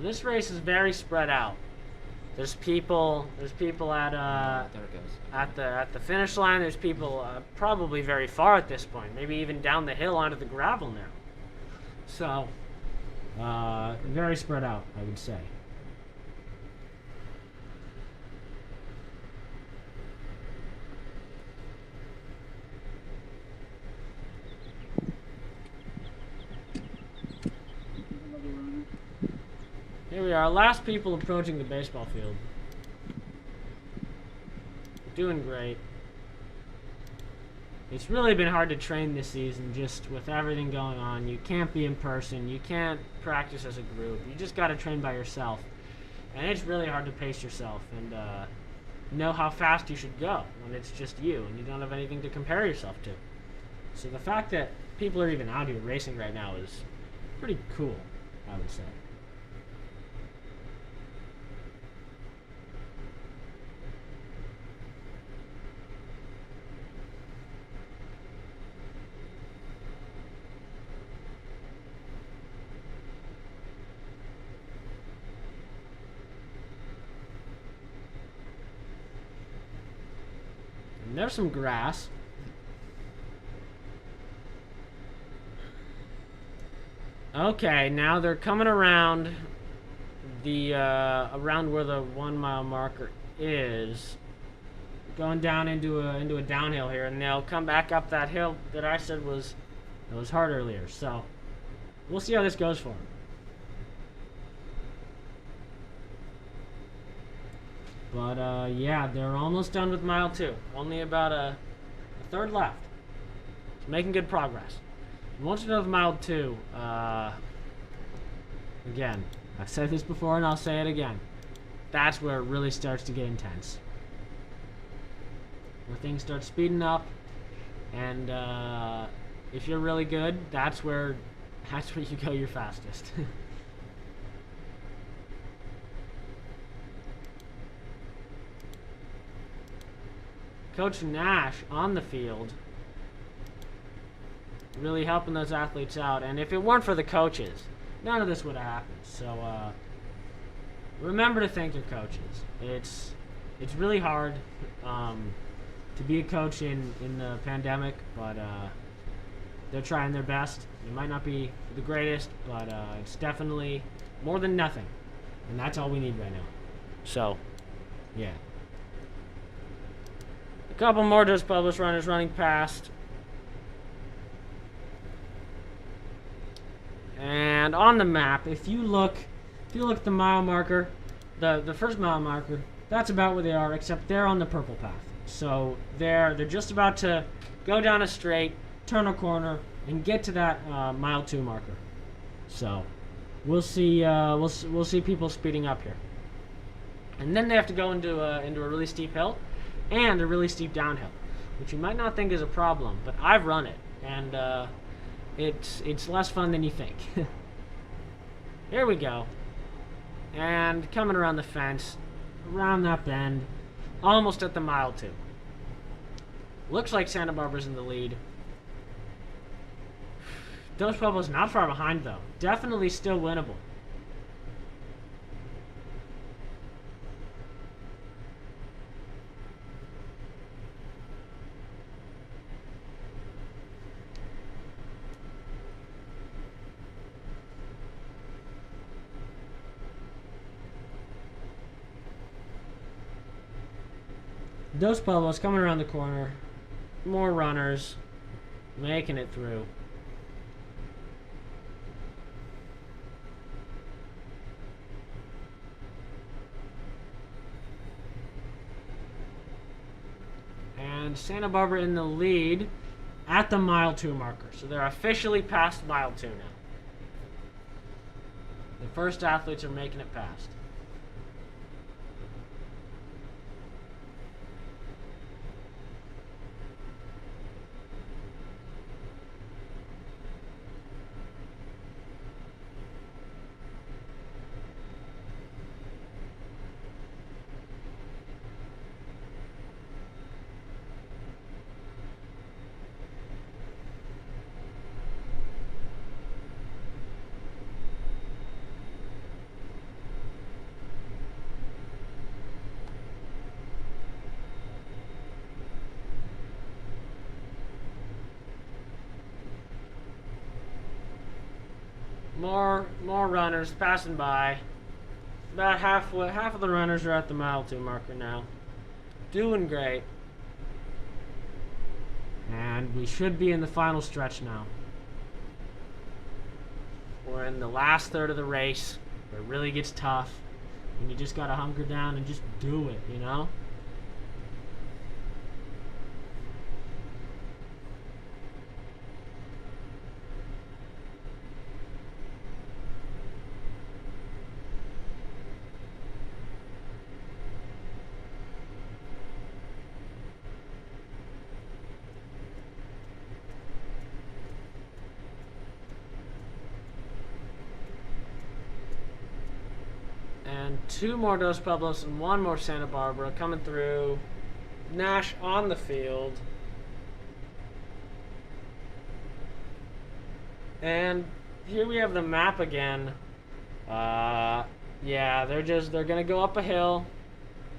This race is very spread out. There's people at the finish line. There's people probably very far at this point, maybe even down the hill onto the gravel now. So very spread out, I would say. Here we are, last people approaching the baseball field. Doing great. It's really been hard to train this season, just with everything going on. You can't be in person, you can't practice as a group, you just gotta train by yourself. And it's really hard to pace yourself and know how fast you should go when it's just you and you don't have anything to compare yourself to. So the fact that people are even out here racing right now is pretty cool, I would say. There's some grass. Okay, now they're coming around the around where the 1 mile marker is, going down into a downhill here, and they'll come back up that hill that I said was hard earlier. So we'll see how this goes for them. But yeah, they're almost done with mile 2. Only about a third left. It's making good progress. Once you're done with mile 2, again, I've said this before and I'll say it again. That's where it really starts to get intense. Where things start speeding up, and if you're really good, that's where you go your fastest. Coach Nash on the field, really helping those athletes out, and if it weren't for the coaches, none of this would have happened. So remember to thank your coaches. It's really hard to be a coach in the pandemic, but they're trying their best. It might not be the greatest, but it's definitely more than nothing, and that's all we need right now. So yeah, a couple more Dos Pueblos runners running past. And on the map, if you look at the mile marker, the first mile marker, that's about where they are, except they're on the purple path. So they're just about to go down a straight, turn a corner, and get to that mile 2 marker. So we'll see we'll see people speeding up here. And then they have to go into a really steep hill and a really steep downhill, which you might not think is a problem, but I've run it, and it's less fun than you think. Here we go. And coming around the fence, around that bend, almost at the mile 2. Looks like Santa Barbara's in the lead. Dos Pueblos not far behind, though. Definitely still winnable. Dos Pueblos coming around the corner. More runners making it through. And Santa Barbara in the lead at the mile 2 marker. So they're officially past mile 2 now. The first athletes are making it past. More runners passing by. About half of the runners are at the mile 2 marker now. Doing great. And we should be in the final stretch now. We're in the last third of the race, where it really gets tough, and you just gotta hunker down and just do it, you know? And 2 more Dos Pueblos and 1 more Santa Barbara coming through. Nash on the field. And here we have the map again. Yeah, they're gonna go up a hill.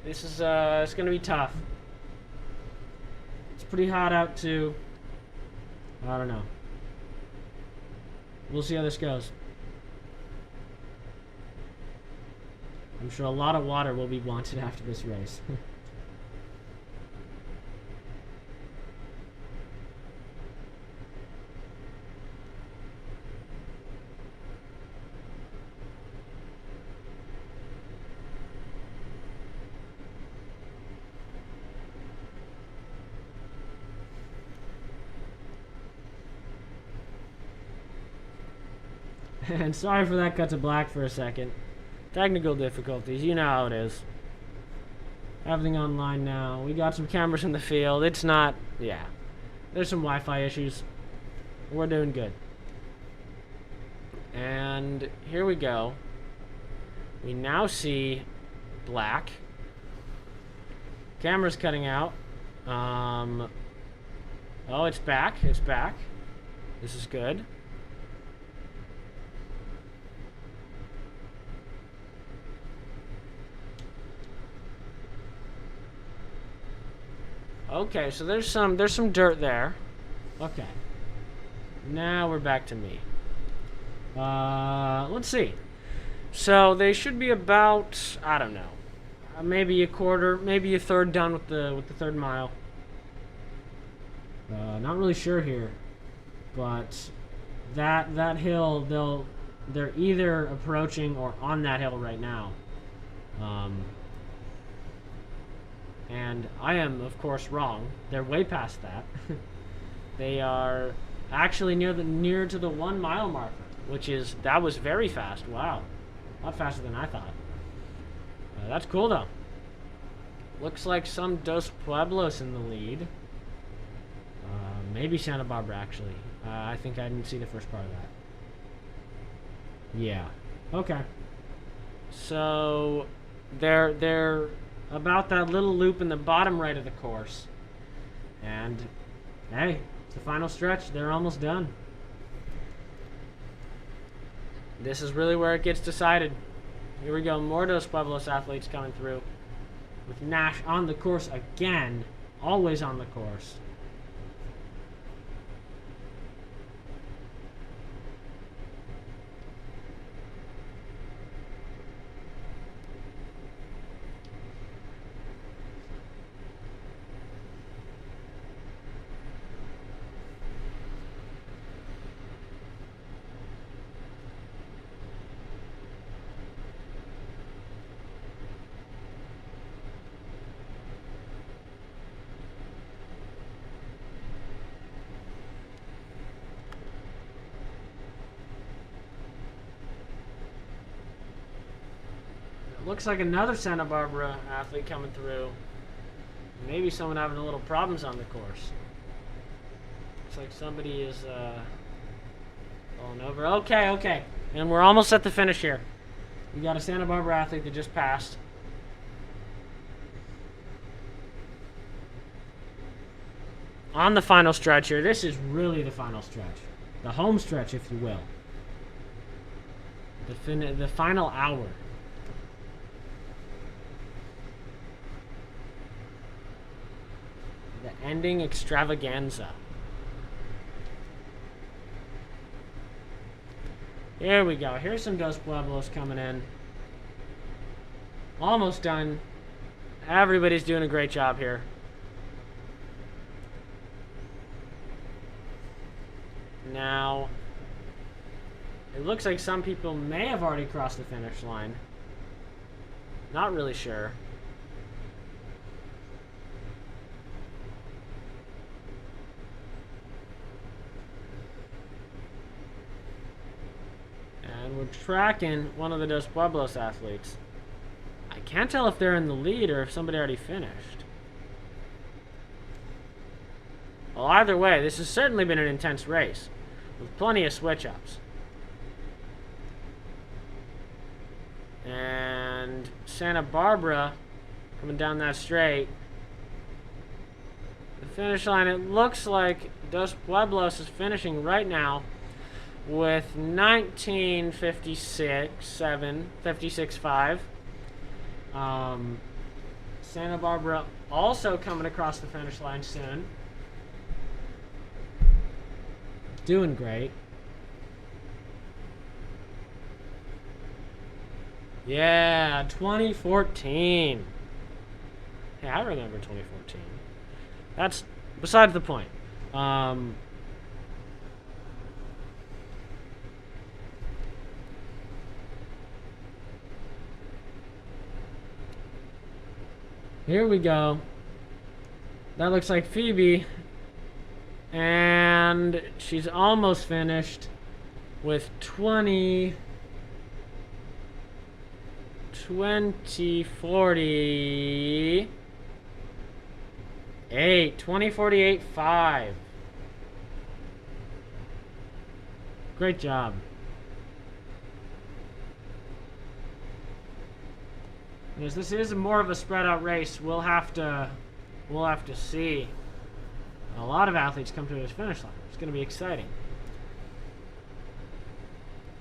This is it's gonna be tough. It's pretty hot out too. I don't know. We'll see how this goes. I'm sure a lot of water will be wanted after this race. And sorry for that cut to black for a second. Technical difficulties, you know how it is. Everything online now. We got some cameras in the field. It's not, yeah. There's some Wi-Fi issues. We're doing good. And here we go. We now see black. Camera's cutting out. Oh, it's back. It's back. This is good. Okay, so there's some dirt there. Okay. Now we're back to me. Let's see. So they should be about, I don't know, maybe a quarter, maybe a third done with the third mile. Not really sure here, but that hill, they're either approaching or on that hill right now. And I am, of course, wrong. They're way past that. They are actually near to the 1 mile marker, that was very fast. Wow, a lot faster than I thought. That's cool though. Looks like some Dos Pueblos in the lead. Maybe Santa Barbara actually. I think I didn't see the first part of that. Yeah. Okay. So they're about that little loop in the bottom right of the course. And hey, it's the final stretch. They're almost done. This is really where it gets decided. Here we go. More Dos Pueblos athletes coming through. With Nash on the course again. Always on the course. Looks like another Santa Barbara athlete coming through. Maybe someone having a little problems on the course. Looks like somebody is falling over. Okay. And we're almost at the finish here. We got a Santa Barbara athlete that just passed. On the final stretch here. This is really the final stretch. The home stretch, if you will. The final hour. The ending extravaganza. Here we go. Here's some Dos Pueblos coming in. Almost done. Everybody's doing a great job here. Now, it looks like some people may have already crossed the finish line. Not really sure. And we're tracking one of the Dos Pueblos athletes. I can't tell if they're in the lead or if somebody already finished. Well, either way, this has certainly been an intense race with plenty of switch-ups. And Santa Barbara coming down that straight. The finish line, it looks like Dos Pueblos is finishing right now with 19:56.7, 56.5. Santa Barbara also coming across the finish line soon. Doing great. Yeah, 2014. Hey, I remember 2014. That's besides the point. Here we go. That looks like Phoebe. And she's almost finished with 20, 48, 2048.5. Great job. Because this is more of a spread out race, we'll have to see a lot of athletes come to this finish line. It's going to be exciting.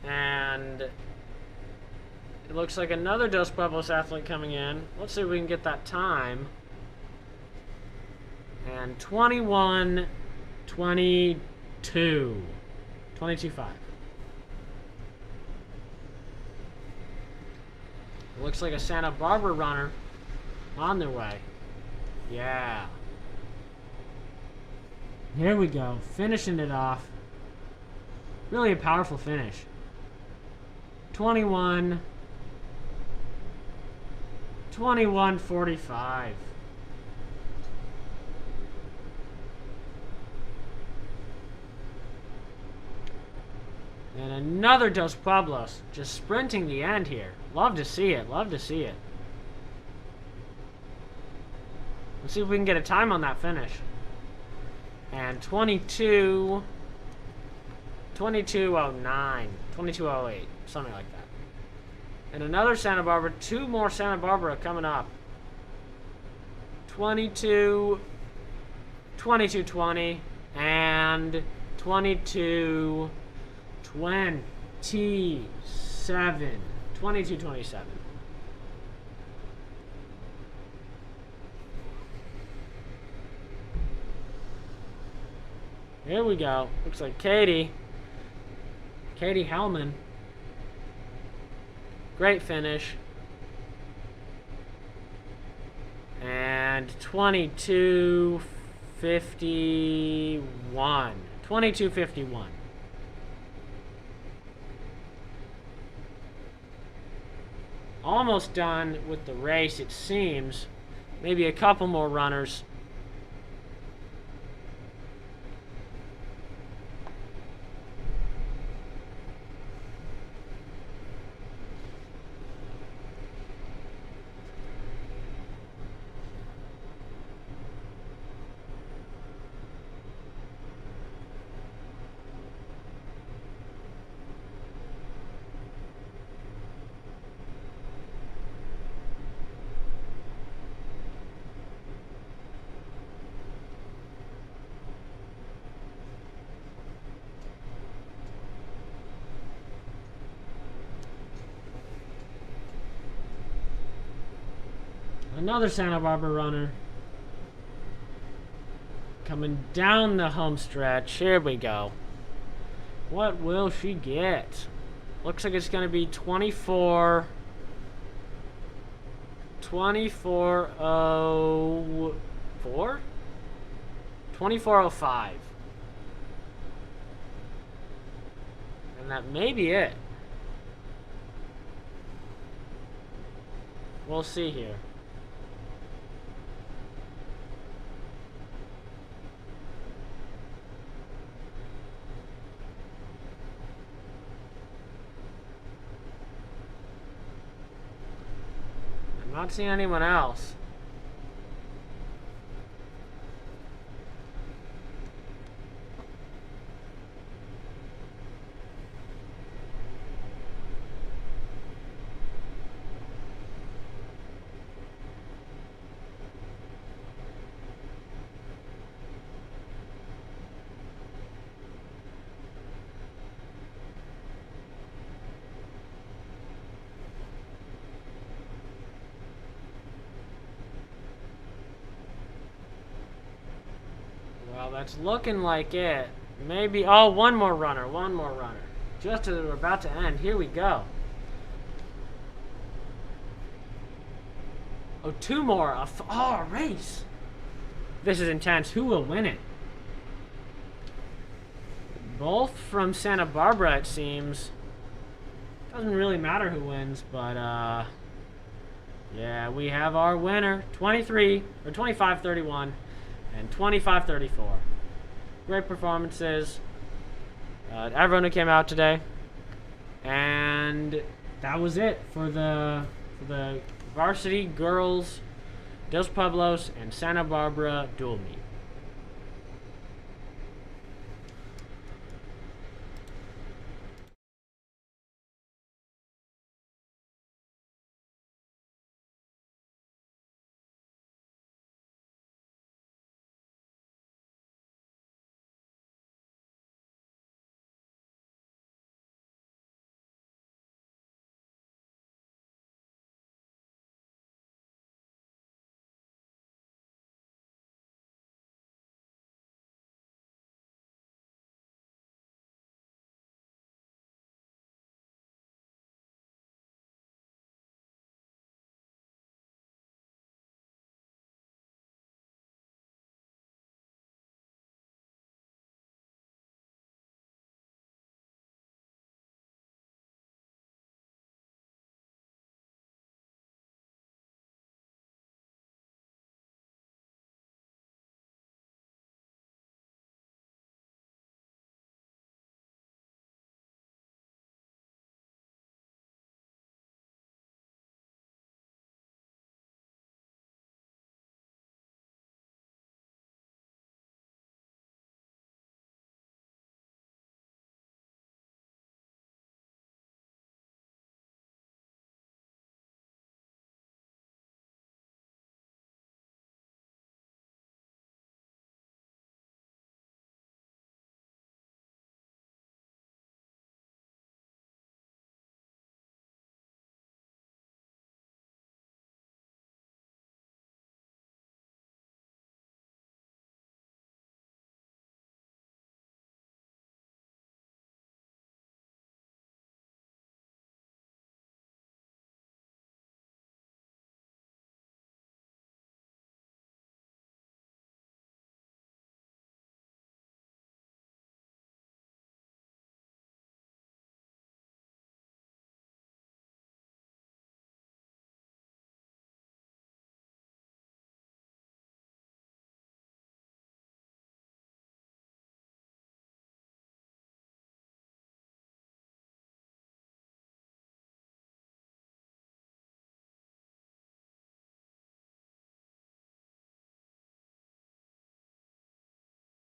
And it looks like another Dos Pueblos athlete coming in. Let's see if we can get that time. And 21, 22. 22.5. Looks like a Santa Barbara runner on their way. Yeah. Here we go. Finishing it off. Really a powerful finish. 21. 21.45. And another Dos Pueblos. Just sprinting the end here. Love to see it. Love to see it. Let's see if we can get a time on that finish. And 22. 22.09. 22.08. Something like that. And another Santa Barbara. Two more Santa Barbara coming up. 22. 22.20. And 22. 27. 22.27. Here we go. Looks like Katie Hellman. Great finish. And 22.51. 22.51. Almost done with the race, it seems. Maybe a couple more runners. Another Santa Barbara runner coming down the home stretch. Here we go. What will she get? Looks like it's going to be 24. 24.04? 24.05. And that may be it. We'll see here. Not seeing anyone else. Well, that's looking like it. Maybe, oh, one more runner. Just as we're about to end. Here we go. Oh, two more. A race. This is intense. Who will win it? Both from Santa Barbara, it seems. Doesn't really matter who wins, but yeah, we have our winner. 25-31 and 25-34. Great performances. Everyone who came out today. And that was it for the varsity girls Dos Pueblos and Santa Barbara dual meet.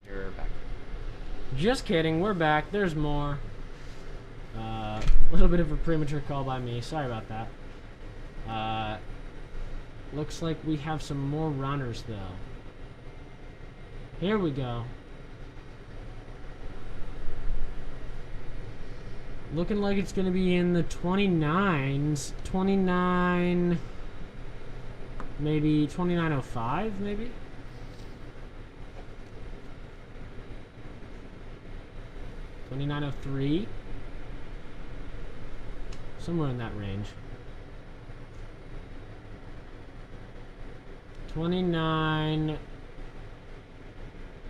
You're back. Just kidding, we're back. There's more. A little bit of a premature call by me. Sorry about that. Looks like we have some more runners, though. Here we go. Looking like it's going to be in the 29s. 29... Maybe 29:05, maybe? $29.03, somewhere in that range. 29.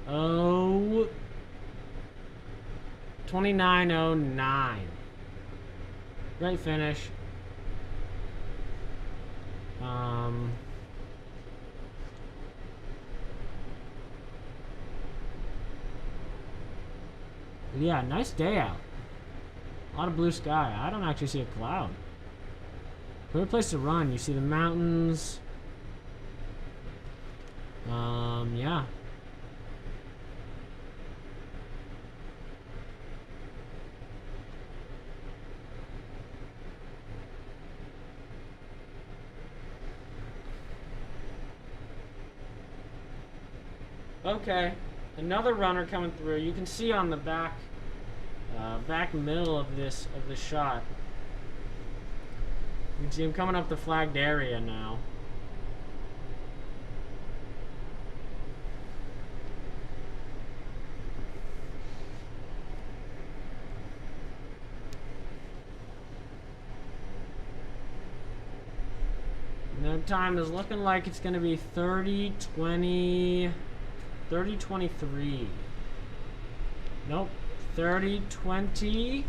Oh, 29:09. Great finish. Yeah, nice day out. A lot of blue sky. I don't actually see a cloud. Great place to run. You see the mountains. Yeah. Okay, another runner coming through. You can see on the back middle of the shot. You can see him coming up the flagged area now. time is looking like it's going to be 30-20... 30-23. Nope. 30-20...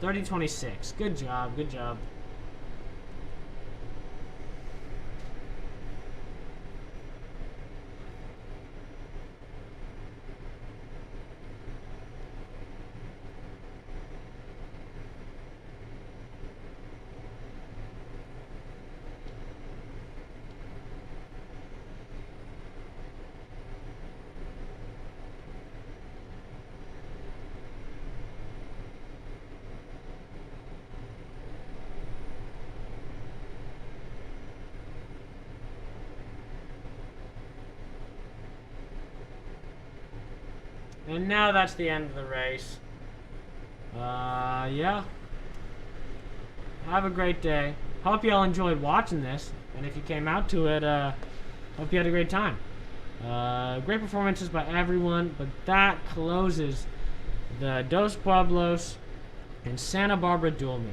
30-26. Good job, good job. And now that's the end of the race. Yeah. Have a great day. Hope you all enjoyed watching this. And if you came out to it, hope you had a great time. Great performances by everyone. But that closes the Dos Pueblos and Santa Barbara dual meet.